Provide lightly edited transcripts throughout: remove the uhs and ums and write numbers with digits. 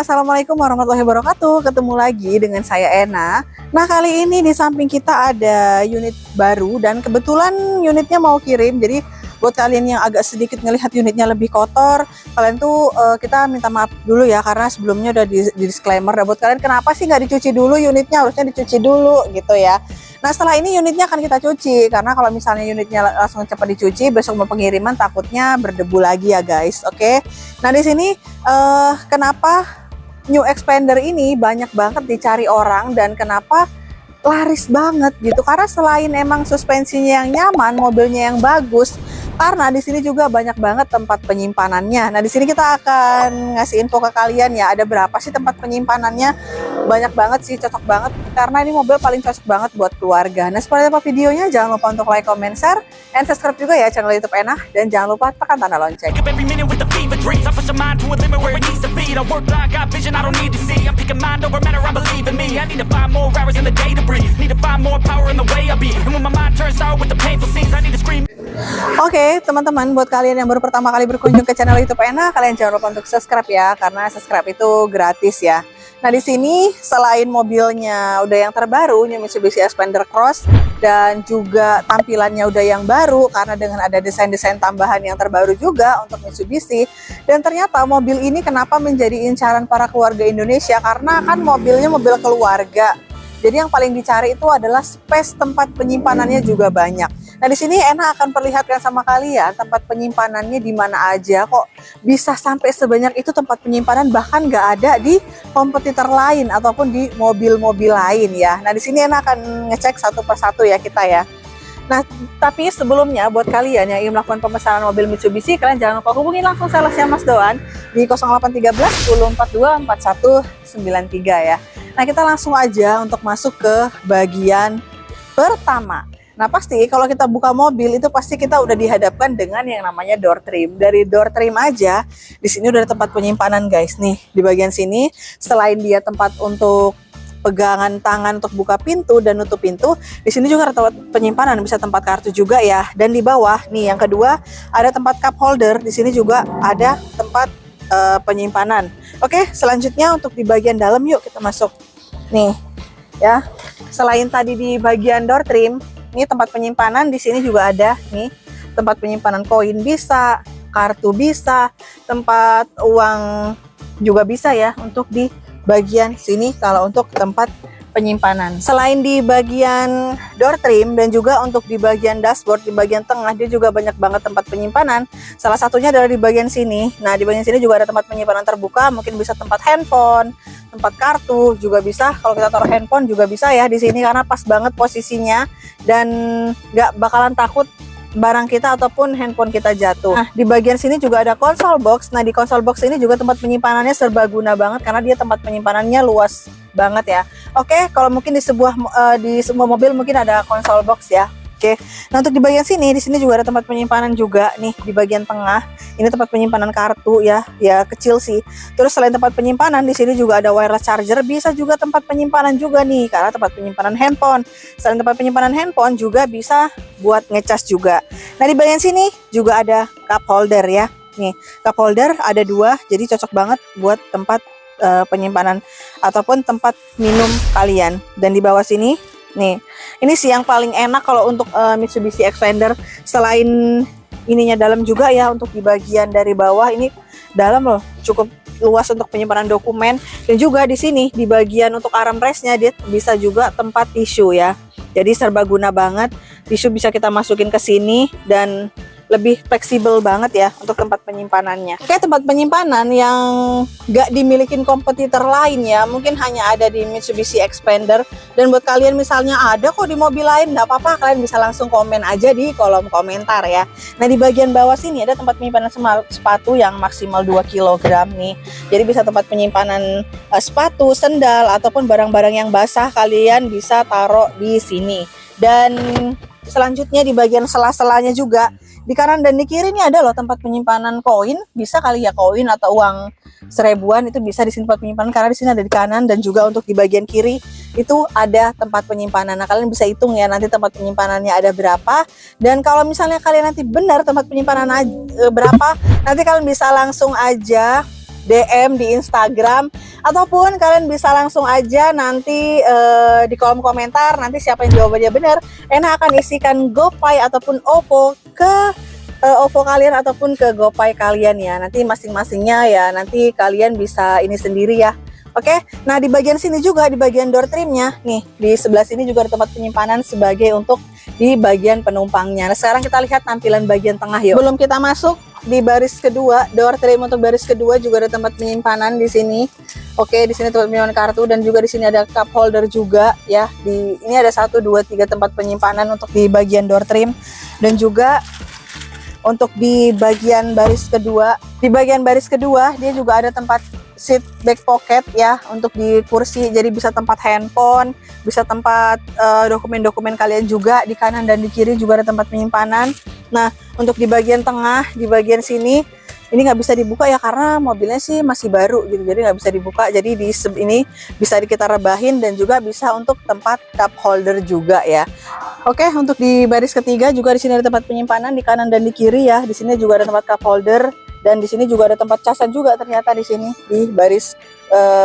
Assalamualaikum warahmatullahi wabarakatuh. Ketemu lagi dengan saya Ena. Nah, kali ini di samping kita ada unit baru dan kebetulan unitnya mau kirim. Jadi buat kalian yang agak sedikit ngelihat unitnya lebih kotor, kalian tuh kita minta maaf dulu ya, karena sebelumnya udah di disclaimer. Dan buat kalian, kenapa sih nggak dicuci dulu unitnya? Harusnya dicuci dulu gitu ya. Nah, setelah ini unitnya akan kita cuci, karena kalau misalnya unitnya langsung cepat dicuci, besok mau pengiriman takutnya berdebu lagi ya guys. Oke. Nah, di sini kenapa New Xpander ini banyak banget dicari orang dan kenapa laris banget gitu? Karena selain emang suspensinya yang nyaman, mobilnya yang bagus, karena di sini juga banyak banget tempat penyimpanannya. Nah, di sini kita akan ngasih info ke kalian ya, ada berapa sih tempat penyimpanannya. Banyak banget sih, cocok banget, karena ini mobil paling cocok banget buat keluarga. Nah, seperti apa videonya, jangan lupa untuk like, comment, share, and subscribe juga ya channel YouTube Ena, dan jangan lupa tekan tanda lonceng. Oke, teman-teman, buat kalian yang baru pertama kali berkunjung ke channel YouTube Ena, kalian jangan lupa untuk subscribe ya, karena subscribe itu gratis ya. Nah, di sini selain mobilnya udah yang terbaru, New Mitsubishi Xpander Cross, dan juga tampilannya udah yang baru karena dengan ada desain-desain tambahan yang terbaru juga untuk Mitsubishi. Dan ternyata mobil ini kenapa menjadi incaran para keluarga Indonesia, karena kan mobilnya mobil keluarga. Jadi yang paling dicari itu adalah space, tempat penyimpanannya juga banyak. Nah, di sini Ena akan perlihatkan sama kalian tempat penyimpanannya di mana aja, kok bisa sampai sebanyak itu tempat penyimpanan, bahkan nggak ada di kompetitor lain ataupun di mobil-mobil lain ya. Nah, di sini Ena akan ngecek satu persatu ya kita ya. Nah, tapi sebelumnya buat kalian yang ingin melakukan pemesanan mobil Mitsubishi, kalian jangan lupa hubungi langsung salesnya Mas Doan di 0813 1042 4193 ya. Nah, kita langsung aja untuk masuk ke bagian pertama. Nah, pasti kalau kita buka mobil itu pasti kita udah dihadapkan dengan yang namanya door trim. Dari door trim aja, di sini udah ada tempat penyimpanan guys nih. Di bagian sini, selain dia tempat untuk pegangan tangan untuk buka pintu dan nutup pintu, di sini juga ada tempat penyimpanan, bisa tempat kartu juga ya. Dan di bawah nih yang kedua ada tempat cup holder. Di sini juga ada tempat penyimpanan. Oke, selanjutnya untuk di bagian dalam yuk kita masuk. Nih ya. Selain tadi di bagian door trim, ini tempat penyimpanan, di sini juga ada nih tempat penyimpanan koin bisa, kartu bisa, tempat uang juga bisa ya untuk di bagian sini kalau untuk tempat penyimpanan. Selain di bagian door trim dan juga untuk di bagian dashboard, di bagian tengah dia juga banyak banget tempat penyimpanan. Salah satunya adalah di bagian sini. Nah, di bagian sini juga ada tempat penyimpanan terbuka, mungkin bisa tempat handphone, tempat kartu juga bisa. Kalau kita taruh handphone juga bisa ya di sini, karena pas banget posisinya dan nggak bakalan takut barang kita ataupun handphone kita jatuh. Nah, di bagian sini juga ada console box. Nah, di console box ini juga tempat penyimpanannya serbaguna banget karena dia tempat penyimpanannya luas banget ya. Oke, kalau mungkin di semua mobil mungkin ada console box ya. Oke. Nah, untuk di bagian sini, di sini juga ada tempat penyimpanan juga nih di bagian tengah. Ini tempat penyimpanan kartu ya, ya kecil sih. Terus selain tempat penyimpanan, di sini juga ada wireless charger, bisa juga tempat penyimpanan juga nih, karena tempat penyimpanan handphone. Selain tempat penyimpanan handphone juga bisa buat ngecas juga. Nah, di bagian sini juga ada cup holder ya. Nih, cup holder ada dua, jadi cocok banget buat tempat penyimpanan ataupun tempat minum kalian. Dan di bawah sini nih, ini sih yang paling enak kalau untuk Mitsubishi Xpander. Selain ininya dalam juga ya, untuk di bagian dari bawah ini dalam loh, cukup luas untuk penyimpanan dokumen. Dan juga di sini di bagian untuk armrestnya dia bisa juga tempat tisu ya. Jadi serbaguna banget. Tisu bisa kita masukin ke sini dan lebih fleksibel banget ya untuk tempat penyimpanannya. Oke, tempat penyimpanan yang gak dimilikin kompetitor lain ya, mungkin hanya ada di Mitsubishi Xpander. Dan buat kalian misalnya ada kok di mobil lain, gak apa-apa, kalian bisa langsung komen aja di kolom komentar ya. Nah, di bagian bawah sini ada tempat penyimpanan sepatu yang maksimal 2 kg nih. Jadi bisa tempat penyimpanan sepatu, sendal, ataupun barang-barang yang basah kalian bisa taruh di sini. Dan selanjutnya di bagian sela-selanya juga, di kanan dan di kiri ini ada loh tempat penyimpanan koin, bisa kali ya koin atau uang 1000-an itu bisa di sini tempat penyimpanan, karena di sini ada di kanan. Dan juga untuk di bagian kiri itu ada tempat penyimpanan. Nah, kalian bisa hitung ya nanti tempat penyimpanannya ada berapa. Dan kalau misalnya kalian nanti benar tempat penyimpanan berapa, nanti kalian bisa langsung aja DM di Instagram, ataupun kalian bisa langsung aja nanti di kolom komentar. Nanti siapa yang jawabannya benar, Ena akan isikan GoPay ataupun OVO ke OVO kalian ataupun ke GoPay kalian ya. Nanti masing-masingnya ya, nanti kalian bisa ini sendiri ya. Oke, nah di bagian sini juga, di bagian door trimnya nih, di sebelah sini juga ada tempat penyimpanan sebagai untuk di bagian penumpangnya. Nah sekarang kita lihat tampilan bagian tengah yuk. Belum kita masuk di baris kedua, door trim untuk baris kedua juga ada tempat penyimpanan di sini. Oke, di sini tempat penyimpanan kartu dan juga di sini ada cup holder juga ya. Ini ada 1, 2, 3 tempat penyimpanan untuk di bagian door trim, dan juga untuk di bagian baris kedua. Di bagian baris kedua dia juga ada tempat seat back pocket ya untuk di kursi, jadi bisa tempat handphone, bisa tempat dokumen-dokumen kalian juga. Di kanan dan di kiri juga ada tempat penyimpanan. Nah untuk di bagian tengah, di bagian sini ini nggak bisa dibuka ya karena mobilnya sih masih baru gitu, jadi nggak bisa dibuka. Jadi di ini bisa kita rebahin dan juga bisa untuk tempat cup holder juga ya. Oke, untuk di baris ketiga juga di sini ada tempat penyimpanan di kanan dan di kiri ya. Di sini juga ada tempat cup holder dan di sini juga ada tempat casan juga ternyata di sini di baris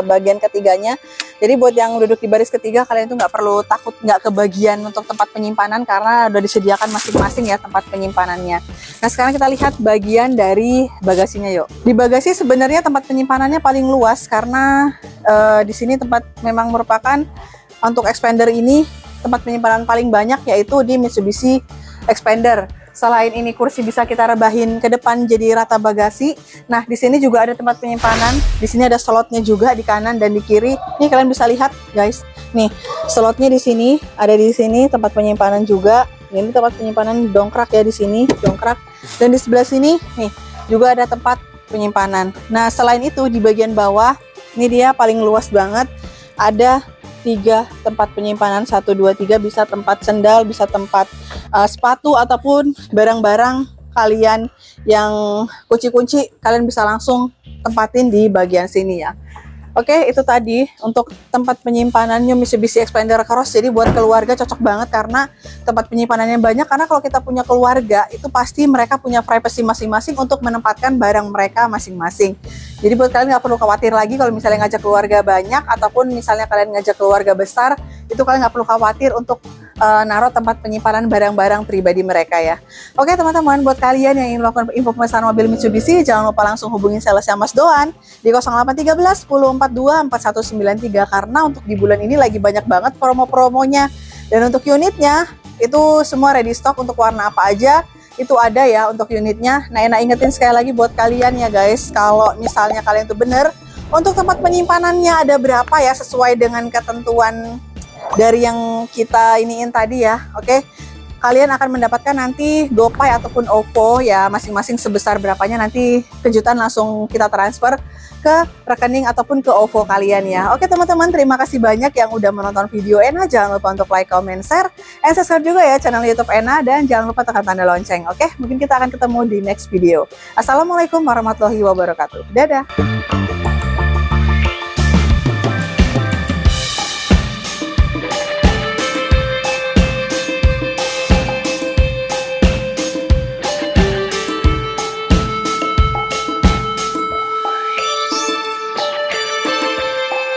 bagian ketiganya. Jadi buat yang duduk di baris ketiga, kalian tuh nggak perlu takut nggak kebagian untuk tempat penyimpanan karena udah disediakan masing-masing ya tempat penyimpanannya. Nah sekarang kita lihat bagian dari bagasinya yuk. Di bagasi sebenarnya tempat penyimpanannya paling luas karena di sini tempat memang merupakan untuk Xpander ini tempat penyimpanan paling banyak yaitu di Mitsubishi Xpander. Selain ini kursi bisa kita rebahin ke depan jadi rata bagasi. Nah, di sini juga ada tempat penyimpanan. Di sini ada slotnya juga di kanan dan di kiri. Nih kalian bisa lihat, guys. Nih, slotnya di sini, ada di sini tempat penyimpanan juga. Ini tempat penyimpanan dongkrak ya di sini, dongkrak. Dan di sebelah sini nih juga ada tempat penyimpanan. Nah, selain itu di bagian bawah ini dia paling luas banget. Ada 3 tempat penyimpanan, 1, 2, 3, bisa tempat sendal, bisa tempat sepatu ataupun barang-barang kalian yang kunci-kunci kalian bisa langsung tempatin di bagian sini ya. Oke, itu tadi untuk tempat penyimpanannya Mitsubishi Xpander Cross. Jadi buat keluarga cocok banget karena tempat penyimpanannya banyak. Karena kalau kita punya keluarga itu pasti mereka punya privacy masing-masing untuk menempatkan barang mereka masing-masing. Jadi buat kalian nggak perlu khawatir lagi kalau misalnya ngajak keluarga banyak ataupun misalnya kalian ngajak keluarga besar, itu kalian nggak perlu khawatir untuk naruh tempat penyimpanan barang-barang pribadi mereka ya. Oke teman-teman, buat kalian yang ingin melakukan info pemesanan mobil Mitsubishi, jangan lupa langsung hubungi salesnya Mas Doan di 0813 1042 4193 karena untuk di bulan ini lagi banyak banget promo-promonya. Dan untuk unitnya itu semua ready stock, untuk warna apa aja itu ada ya untuk unitnya. Nah, Ena ingetin sekali lagi buat kalian ya guys, kalau misalnya kalian tuh bener untuk tempat penyimpanannya ada berapa ya sesuai dengan ketentuan dari yang kita iniin tadi ya. Oke, kalian akan mendapatkan nanti GoPay ataupun OVO ya, masing-masing sebesar berapanya nanti kejutan langsung kita transfer ke rekening ataupun ke OVO kalian ya. Oke teman-teman, terima kasih banyak yang udah menonton video Ena. Jangan lupa untuk like, comment, share, and subscribe juga ya channel YouTube Ena, dan jangan lupa tekan tanda lonceng. Oke, mungkin kita akan ketemu di next video. Assalamualaikum warahmatullahi wabarakatuh. Dadah.